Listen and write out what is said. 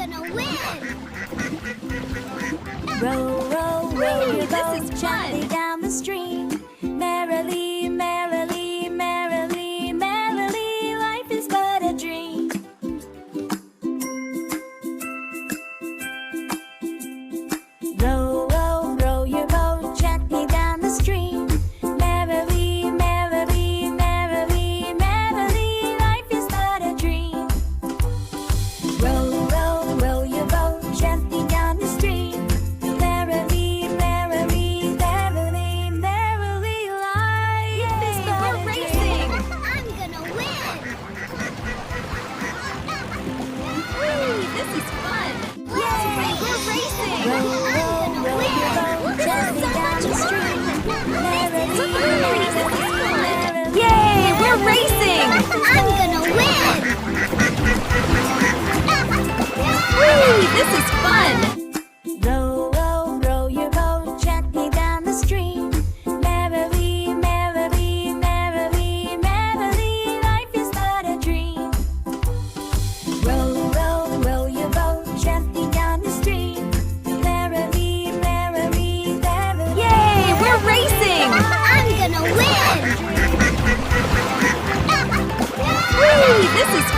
gonna win! Row, row, row your boat This is gently fun. down the stream. Merrily, merrily, merrily, merrily, life is but a dream. Row, row, row your boat gently down the stream. Merrily, merrily, merrily, merrily, life is but a dream. Row, row, row your boat gently down the stream. Merrily, merrily, merrily, merrily, life is but We're a racing! dream. I'm gonna win! This is fun! Let's race! We're racing! Row, row, I'm row gonna your win! boat This gently is so down much the fun! stream. Merrily, This is fun! merrily, Yay, we're racing! I'm gonna win! This is fun! row, row, row your boat gently down the stream. Merrily, merrily, merrily, merrily, life is but a dream. Row, row, row your boat gently down the stream. Merrily, merrily, merrily. Yay, we're racing! I'm gonna win! This is